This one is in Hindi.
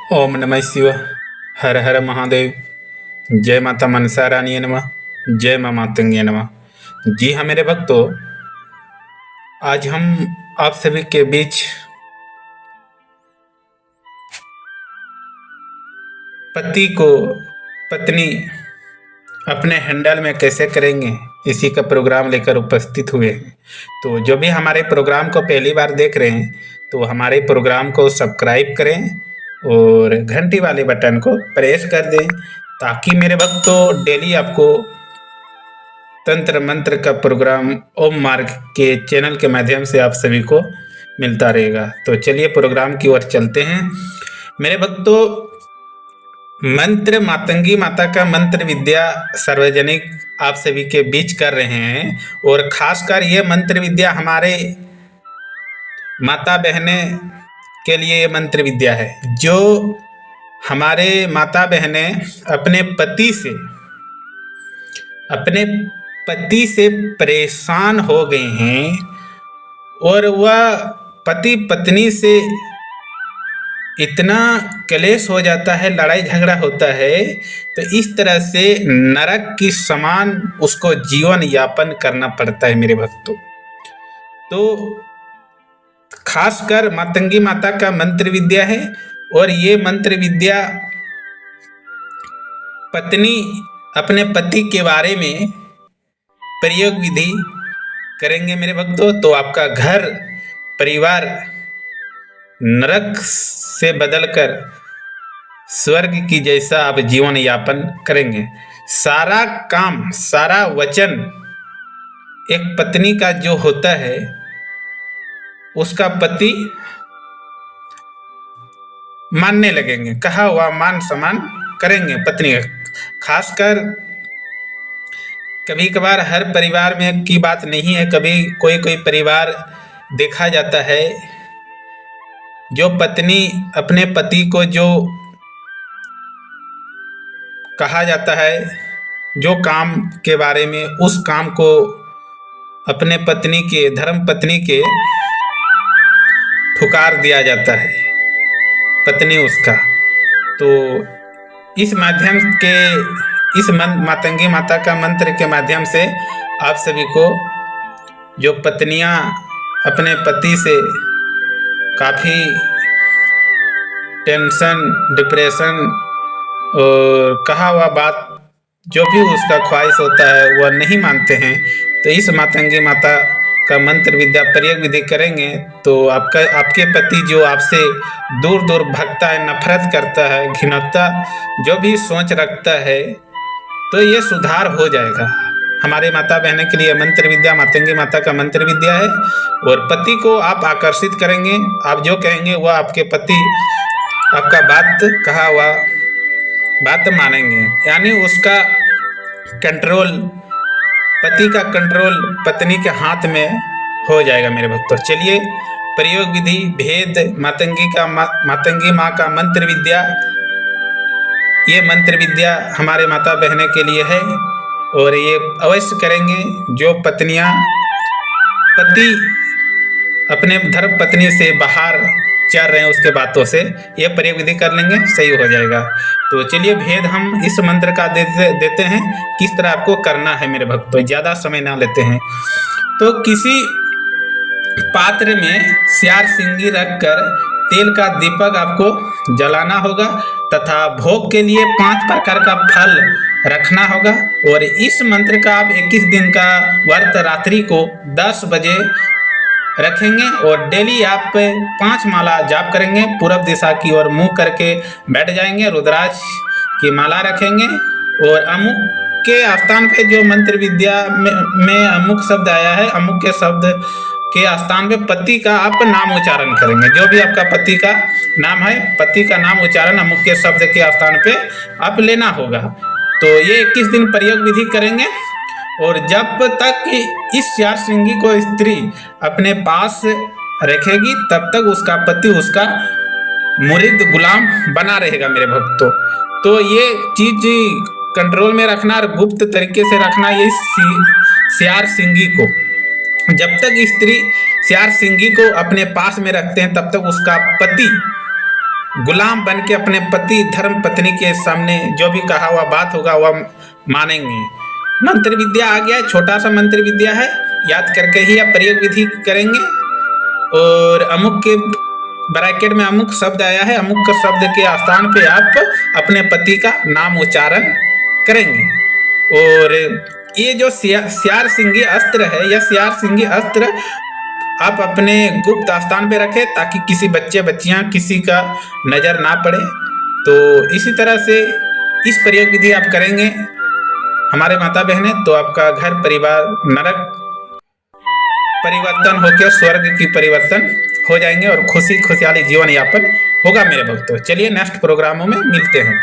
ओम नमः शिवाय। हर हर महादेव। जय माता मनसा रानी नमः। जय माँ मातंगी नमः। जी हाँ मेरे भक्तों, आज हम आप सभी के बीच पति को पत्नी अपने हैंडल में कैसे करेंगे, इसी का प्रोग्राम लेकर उपस्थित हुए हैं। तो जो भी हमारे प्रोग्राम को पहली बार देख रहे हैं तो हमारे प्रोग्राम को सब्सक्राइब करें और घंटी वाले बटन को प्रेस कर दें, ताकि मेरे भक्तों डेली आपको तंत्र मंत्र का प्रोग्राम ओम मार्ग के चैनल के माध्यम से आप सभी को मिलता रहेगा। तो चलिए प्रोग्राम की ओर चलते हैं मेरे भक्तों। मंत्र मातंगी माता का मंत्र विद्या सार्वजनिक आप सभी के बीच कर रहे हैं, और खासकर ये मंत्र विद्या हमारे माता बहने के लिए ये मंत्र विद्या है। जो हमारे माता बहने अपने पति से परेशान हो गए हैं और वह पति पत्नी से इतना क्लेश हो जाता है, लड़ाई झगड़ा होता है, तो इस तरह से नरक की समान उसको जीवन यापन करना पड़ता है मेरे भक्तों। तो खासकर मातंगी माता का मंत्र विद्या है, और ये मंत्र विद्या पत्नी अपने पति के बारे में प्रयोग विधि करेंगे मेरे भक्तों, तो आपका घर परिवार नरक से बदलकर स्वर्ग की जैसा आप जीवन यापन करेंगे। सारा काम, सारा वचन एक पत्नी का जो होता है उसका पति मानने लगेंगे, कहा हुआ मान सम्मान करेंगे पत्नी का। खासकर कभी कभार हर परिवार में की बात नहीं है, कभी कोई परिवार देखा जाता है जो पत्नी अपने पति को जो कहा जाता है, जो काम के बारे में, उस काम को अपने पत्नी के धर्म पत्नी के ठुकार दिया जाता है पत्नी उसका। तो इस माध्यम के इस मातंगी माता का मंत्र के माध्यम से आप सभी को जो पत्नियां अपने पति से काफ़ी टेंशन, डिप्रेशन और कहा हुआ बात जो भी उसका ख्वाहिश होता है वह नहीं मानते हैं, तो इस मातंगी माता का मंत्र विद्या प्रयोग विधि करेंगे तो आपके पति जो आपसे दूर दूर भागता है, नफरत करता है, घिनौता जो भी सोच रखता है, तो ये सुधार हो जाएगा। हमारे माता बहने के लिए मंत्र विद्या मातंगी माता का मंत्र विद्या है, और पति को आप आकर्षित करेंगे। आप जो कहेंगे वह आपके पति आपका बात कहा हुआ बात मानेंगे, यानी उसका कंट्रोल, पति का कंट्रोल पत्नी के हाथ में हो जाएगा मेरे भक्तों। चलिए प्रयोग विधि भेद मातंगी माँ का मंत्र विद्या, ये मंत्र विद्या हमारे माता बहने के लिए है, और ये अवश्य करेंगे जो पत्नियां पति अपने धर्म पत्नी से बाहर चल रहे हैं उसके बातों से, ये प्रयोग विधि कर लेंगे, सही हो जाएगा। तो चलिए भेद हम इस मंत्र का देते हैं, किस तरह आपको करना है मेरे भक्तों, ज़्यादा समय ना लेते हैं। तो किसी पात्र में स्यार सिंगी रखकर तेल का दीपक आपको जलाना होगा, तथा भोग के लिए 5 प्रकार का फल रखना होगा, और इस मंत्र का आप 21 दिन का व्रत रात्रि को 10 बजे रखेंगे, और डेली आप 5 माला जाप करेंगे, पूरब दिशा की ओर मुंह करके बैठ जाएंगे, रुद्राक्ष की माला रखेंगे, और अमुक के स्थान पे जो मंत्र विद्या में अमुक शब्द आया है, अमुक के शब्द के स्थान पे पति का आप नाम उच्चारण करेंगे। जो भी आपका पति का नाम है, पति का नाम उच्चारण अमुक के शब्द के स्थान पे आप लेना होगा। तो ये 21 दिन प्रयोग विधि करेंगे, और जब तक इस स्यार सिंगी को स्त्री अपने पास रखेगी तब तक उसका पति उसका मुरीद गुलाम बना रहेगा मेरे भक्तों। तो ये चीज कंट्रोल में रखना और गुप्त तरीके से रखना ये स्यार सिंगी को। जब तक स्त्री स्यार सिंगी को अपने पास में रखते हैं तब तक उसका पति गुलाम बन के अपने पति धर्म पत्नी के सामने जो भी कहा हुआ बात होगा वह मानेंगे। मंत्र विद्या आ गया है, छोटा सा मंत्र विद्या है, याद करके ही आप प्रयोग विधि करेंगे। और अमुक के ब्रैकेट में अमुक शब्द आया है, अमुक शब्द के स्थान पे आप अपने पति का नाम उच्चारण करेंगे। और ये जो श्यार सिंगी अस्त्र है, यह श्यार सिंगी अस्त्र आप अपने गुप्त स्थान पे रखें ताकि किसी बच्चे बच्चियां किसी का नज़र ना पड़े। तो इसी तरह से इस प्रयोग विधि आप करेंगे हमारे माता बहनें, तो आपका घर परिवार नरक परिवर्तन होकर स्वर्ग की परिवर्तन हो जाएंगे और खुशी खुशहाली जीवन यापन होगा मेरे भक्तों। चलिए नेक्स्ट प्रोग्रामों में मिलते हैं।